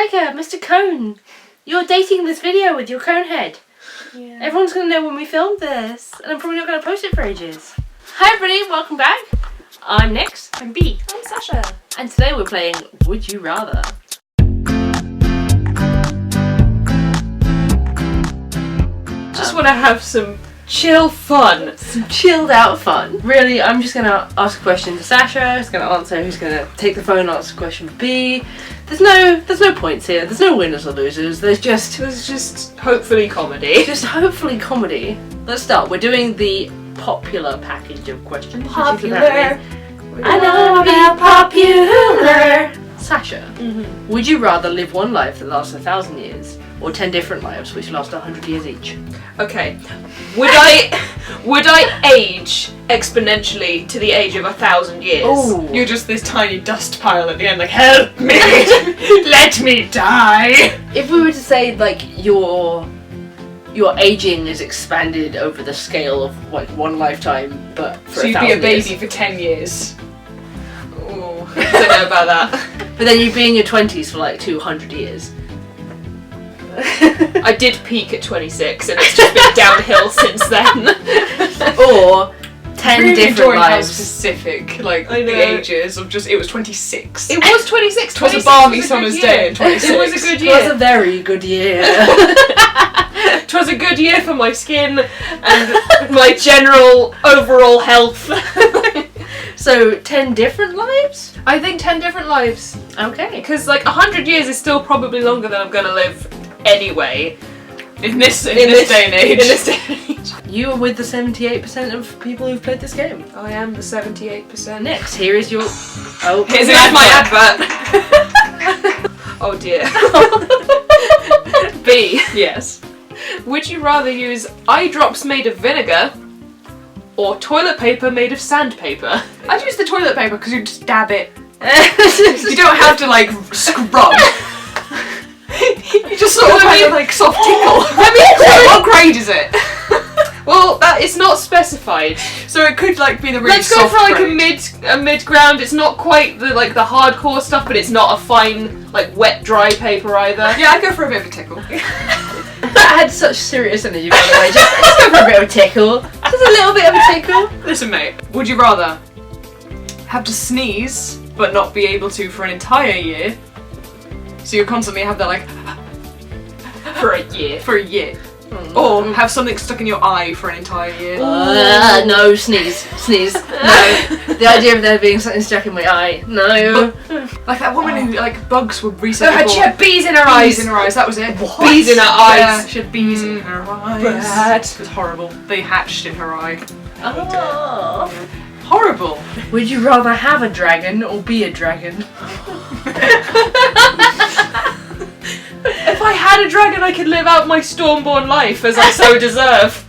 Tiger, Mr. Cone, you're dating this video with your cone head. Yeah. Everyone's going to know when we filmed this, and I'm probably not going to post it for ages. Hi everybody, welcome back. I'm Nyx. I'm B. I'm Sasha. And today we're playing Would You Rather. Just want to have some chill fun. Some chilled out fun. Really, I'm just going to ask a question to Sasha, who's going to answer, who's going to take the phone and answer a question for B. There's no points here, there's no winners or losers, there's just hopefully comedy. Just hopefully comedy. Let's start. We're doing the popular package of questions. Popular. I know about popular. Sasha, would you rather live one life that lasts 1,000 years or 10 different lives which last 100 years each? Okay. Would I age exponentially to the age of 1,000 years? Ooh. You're just this tiny dust pile at the end, like, help me! Let me die! If we were to say, like, your aging is expanded over the scale of, like, one lifetime, but for So you'd be a 1,000 baby years. for 10 years. Ooh, I don't know about that. But then you'd be in your 20s for, like, 200 years. I did peak at 26 and it's just been downhill since then. Or 10 really different enjoying how lives. specific, like, I know. the ages of just, it was 26. It was 26. It was a 26 balmy was a good summer's year. day in 26. It was a good It was a year. very good year. It was a good year for my skin and my general overall health. So 10 different lives? I think 10 different lives. Okay. Because, like, 100 years is still probably longer than I'm gonna live anyway. In this day and age. In this day and age. You are with the 78% of people who've played this game. I am the 78%. Next, here is your... Oh, Here's an Here's my advert. advert. Oh dear. B. Yes. Would you rather use eye drops made of vinegar or toilet paper made of sandpaper? I'd use the toilet paper because you just dab it. You don't have to, like, scrub. You just sort of have a, like, soft tickle. What grade is it? Well, that is not specified. So it could, like, be the really Let's go soft for like grade. a mid ground. It's not quite the the hardcore stuff, but it's not a fine like wet dry paper either. Yeah, I'd go for a bit of a tickle. That had such serious energy, by the way. Just go for a bit of a tickle. Just a little bit of a tickle. Listen, mate, would you rather have to sneeze but not be able to for an entire year? So you constantly have that, like, For a year. for a year. Or have something stuck in your eye for an entire year. No, sneeze. No. The idea of there being something stuck in my eye. No. Like that woman who, like, bugs were recently She had bees in her bees eyes. in her eyes, that was it. Bees in her eyes. Yeah, she had bees in her eyes. Bad. It was horrible. They hatched in her eye. Oh. Horrible. Would you rather have a dragon or be a dragon? If I had a dragon, I could live out my stormborn life as I so deserve.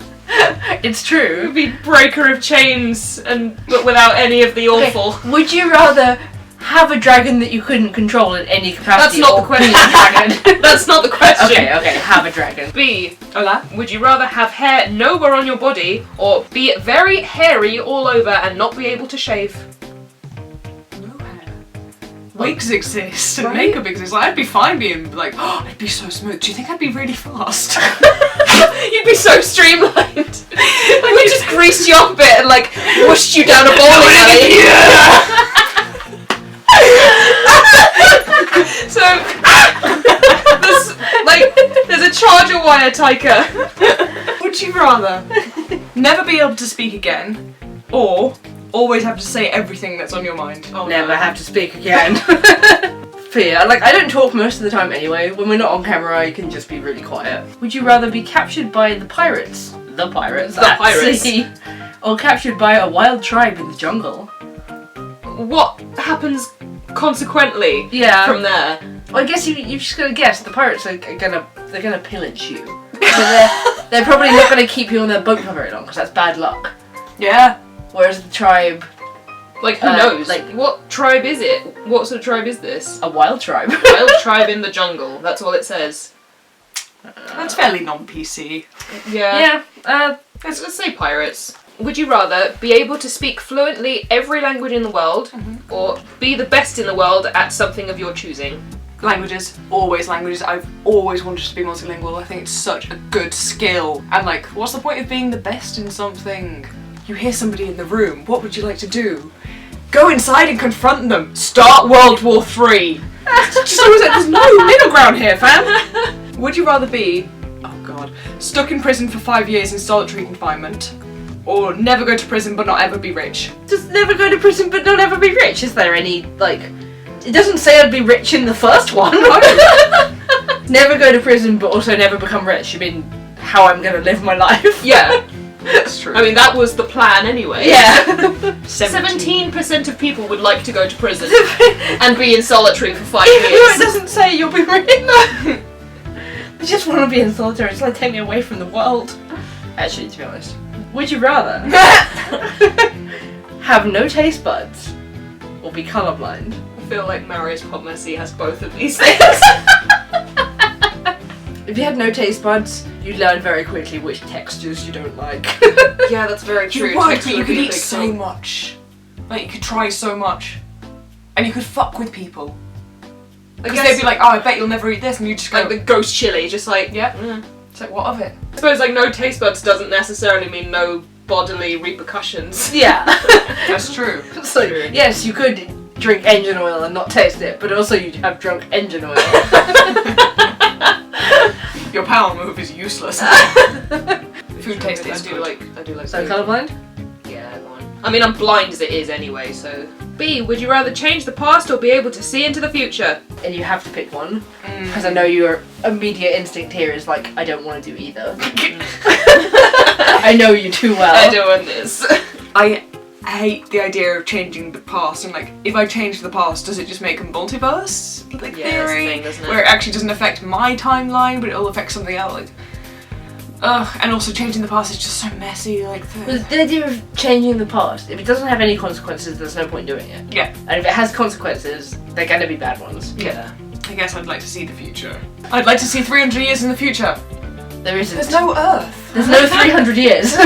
It's It true. would be breaker of chains, but without any of the awful. Okay, would you rather have a dragon that you couldn't control in any capacity? That's not the or question. be a dragon? That's not the question. Okay, have a dragon. B. Hola? Would you rather have hair nowhere on your body or be very hairy all over and not be able to shave? No hair. Wigs exist and Right? makeup exists. Like, I'd be fine being like, oh, I'd be so smooth. Do you think I'd be really fast? You'd be so streamlined. Like we just greased you up a bit and like whooshed you down a bowling alley. So there's a charger wire, Taika. Would you rather never be able to speak again or always have to say everything that's on your mind? Oh, Never no. have to speak again. Fear. Like, I don't talk most of the time anyway. When we're not on camera, I can just be really quiet. Would you rather be captured by the pirates? The pirates. The at pirates. sea, or captured by a wild tribe in the jungle? What happens consequently Yeah. from there? Well, I guess you've just got to guess. The pirates are gonna pillage you. So they're probably not gonna keep you on their boat for very long because that's bad luck. Yeah. Whereas the tribe, Like who knows? Like what tribe is it? What sort of tribe is this? a wild tribe. Wild tribe in the jungle. That's all it says. That's fairly non-PC. Yeah. Yeah. Let's say pirates. Would you rather be able to speak fluently every language in the world, or be the best in the world at something of your choosing? Languages, always languages. I've always wanted to be multilingual. I think it's such a good skill. And like, what's the point of being the best in something? You hear somebody in the room, what would you like to do? Go inside and confront them. Start World War III. There's no middle ground here, fam. Would you rather be, oh god, stuck in prison for 5 years in solitary confinement, or never go to prison but not ever be rich? Just never go to prison but not ever be rich. Is there any, like... It doesn't say I'd be rich in the first one. Never go to prison but also never become rich. You mean how I'm gonna live my life? Yeah, that's true. I mean, that was the plan anyway. Yeah. 17% of people would like to go to prison and be in solitary for 5 Even though it years. doesn't say you'll be rich. I just want to be in solitary. It's like take me away from the world. Actually, to be honest, would you rather have no taste buds or be colourblind? I feel like Marius Podmessy has both of these things. If you had no taste buds, you'd learn very quickly which textures you don't like. Yeah, that's very true. You would, Texture but you would could be a eat big so thing. much. Like, you could try so much. And you could fuck with people. Because guess- they'd be like, oh, I bet you'll never eat this, and you just go, Like the ghost chili, just like, yeah. mm. It's like, what of it? I suppose like no taste buds doesn't necessarily mean no bodily repercussions. Yeah. That's true. So, yes, you could drink engine oil and not taste it, but also you'd have drunk engine oil. Your power move is useless. Food tasting I is do good. like So food. colourblind? Yeah, go on. I mean, I'm blind as it is anyway, so. B, would you rather change the past or be able to see into the future? And you have to pick one, because I know your immediate instinct here is like, I don't want to do either. I know you too well. I'm doing this. I hate the idea of changing the past, and like, if I change the past, does it just make a multiverse? Like, Yeah, that's the theory? thing, doesn't it? Where it actually doesn't affect my timeline, but it'll affect something else. Like, and also changing the past is just so messy. Like, But the idea of changing the past, if it doesn't have any consequences, there's no point in doing it. yeah, And if it has consequences, they're going to be bad ones. yeah. I guess I'd like to see the future. I'd like to see 300 years in the future. There isn't. There's no Earth. There's no 300 years.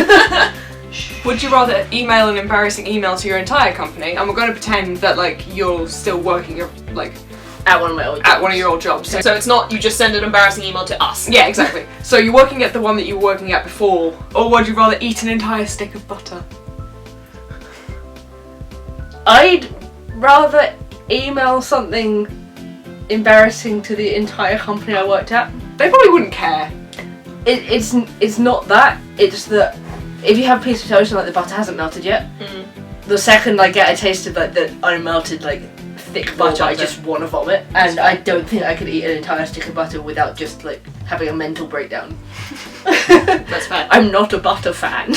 Would you rather email an embarrassing email to your entire company, and we're going to pretend that like you're still working your like At one of my old at one of your old jobs. So it's not you just send an embarrassing email to us. Yeah, exactly. So you're working at the one that you were working at before, or would you rather eat an entire stick of butter? I'd rather email something embarrassing to the entire company I worked at. They probably wouldn't care. It's not that, it's that if you have a piece of toast and like the butter hasn't melted yet, the second I get a taste of like the unmelted like thick butter, I just want to vomit, and I don't think I could eat an entire stick of butter without just like having a mental breakdown. That's fair. I'm not a butter fan.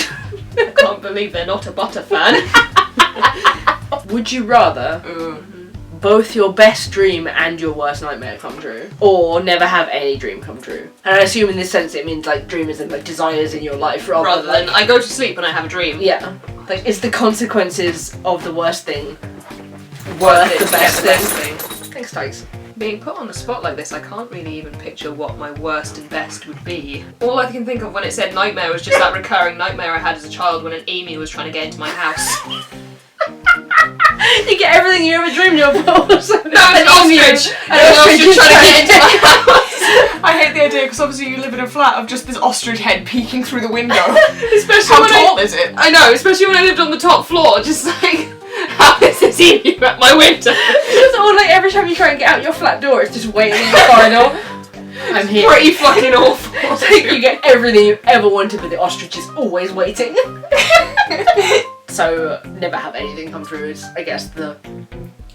I can't believe they're not a butter fan. Would you rather both your best dream and your worst nightmare come true, or never have any dream come true? And I assume in this sense it means like dream isn't like desires in your life Rather than like, I go to sleep and I have a dream. yeah, like it's the consequences of the worst thing worth the best thing. Thanks, Tykes. Being put on the spot like this, I can't really even picture what my worst and best would be. All I can think of when it said nightmare was just that recurring nightmare I had as a child when an emu was trying to get into my house. You get everything you ever dreamed of. No, it's an ostrich! An ostrich trying to get into my house! I hate the idea because obviously you live in a flat of just this ostrich head peeking through the window. Especially How when tall is it? I know, especially when I lived on the top floor, just like, how is this emu at my window? It's all like every time you try and get out your flat door, it's just waiting in the corridor. I'm here. Pretty fucking awful. It's like you get everything you've ever wanted, but the ostrich is always waiting. So never have anything come true is, I guess, the...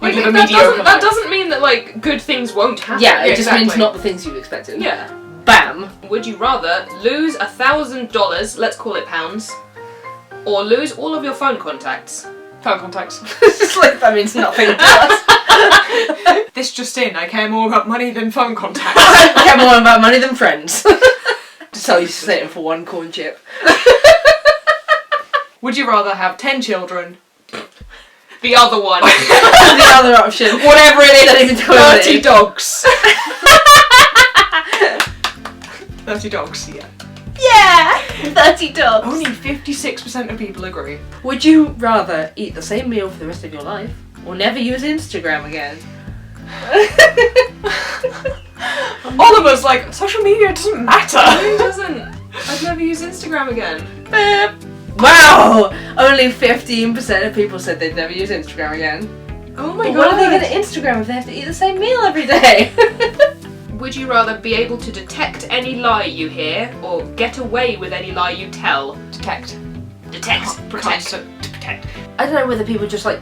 You live a that, mediocre that life. doesn't mean that like good things won't happen. Yeah, it Yeah, just means exactly. not the things you expected. Yeah. Bam. Would you rather lose $1,000, let's call it pounds, or lose all of your phone contacts? Phone contacts. It's just like, that means nothing to us. This just in, I care more about money than phone contacts. I care more about money than friends. Just tell you to sit in for one corn chip. Would you rather have 10 children? The other one. The other option. Whatever it Don't is. even tell me. 30 dogs. 30 dogs, yeah. Yeah! 30 dogs. Only 56% of people agree. Would you rather eat the same meal for the rest of your life, or never use Instagram again? All of us like, social media doesn't matter. Who doesn't? I'd never use Instagram again. Wow! Only 15% of people said they'd never use Instagram again. Oh my But god. what are they going to Instagram if they have to eat the same meal every day? Would you rather be able to detect any lie you hear or get away with any lie you tell? Detect. Detect. Protect. To protect. I don't know whether people just like,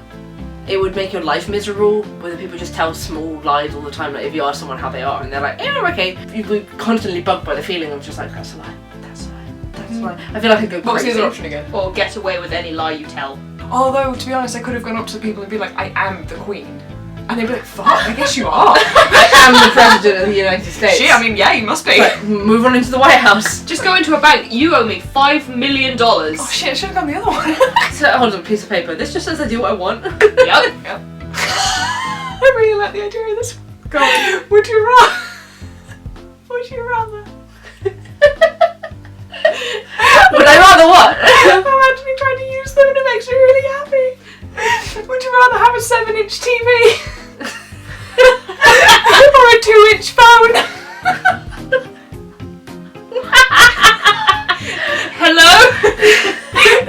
it would make your life miserable, whether people just tell small lies all the time, like if you ask someone how they are and they're like, yeah, I'm okay, you'd be constantly bugged by the feeling of just like, that's a lie, that's a lie, that's a lie. I feel like I go crazy. What was the other option again? Or get away with any lie you tell. Although, to be honest, I could have gone up to people and be like, I am the queen. And they'd be like, fuck, I guess you are. I am the president of the United States. Shit, I mean, yeah, you must be. But move on into the White House. Just go into a bank, you owe me $5 million. Oh shit, I should have gone the other one. So, hold on, a piece of paper. This just says I do what I want. Yep. Yep. I really like the idea of this. Go on. Would you rather? Would you rather? Would I rather what? I'm actually trying to use them and it makes me really happy. Would you rather have a 7-inch TV? Or a 2-inch phone? Hello?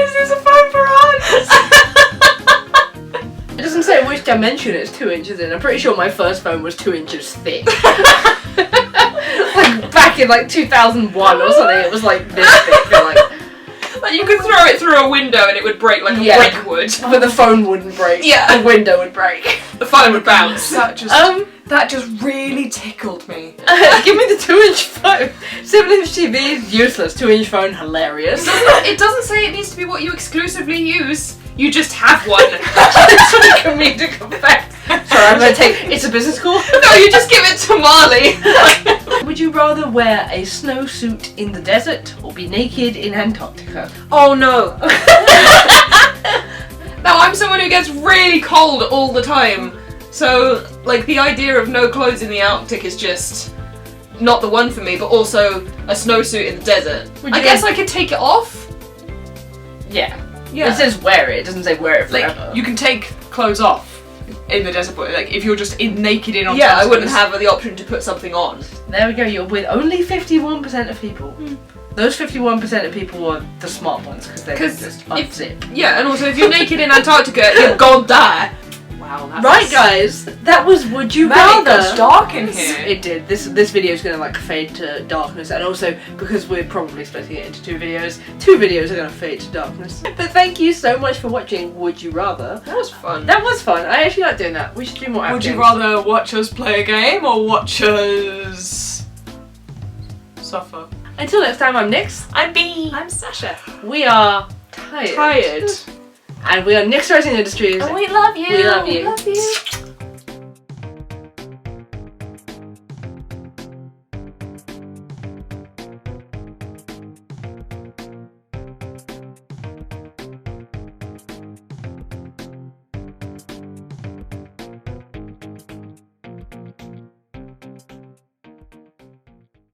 Is this a phone for us? It doesn't say which dimension it's 2 inches in. I'm pretty sure my first phone was 2 inches thick. Like back in like 2001 or something, it was like this thick. Like you could throw it through a window and it would break like a brick would. But the phone wouldn't break. Yeah. The window would break. The phone would bounce. That just really tickled me. Give me the 2-inch phone. 7-inch TV is useless. 2-inch phone, hilarious. It doesn't say it needs to be what you exclusively use. You just have one. It's a comedic effect. Sorry, I'm gonna take. It's a business call. No, you just give it to Marley. Would you rather wear a snowsuit in the desert or be naked in Antarctica? Oh no. Now I'm someone who gets really cold all the time. So, like, the idea of no clothes in the Arctic is just not the one for me, but also a snowsuit in the desert. I guess I could take it off. Yeah. Yeah. It says wear it. It doesn't say wear it forever. Like, you can take clothes off in the desert, but like if you're just naked in Yeah, I wouldn't have the option to put something on. There we go. You're with only 51% of people. Those 51% of people are the smart ones because they can just unzip. Yeah, and also if you're naked in Antarctica, you're gonna die. Wow, that's Right, guys. That was Would You Man, Rather. it got dark in here. It did. This video is going to like fade to darkness, and also because we're probably splitting it into two videos are going to fade to darkness. But thank you so much for watching Would You Rather. That was fun. That was fun. I actually like doing that. We should do more. Would you rather watch us play a game or watch us suffer? Until next time, I'm Nyx. I'm B. I'm Sasha. We are tired. Tired. And we are NyxRising Industries. And we love you. We love you. Love you.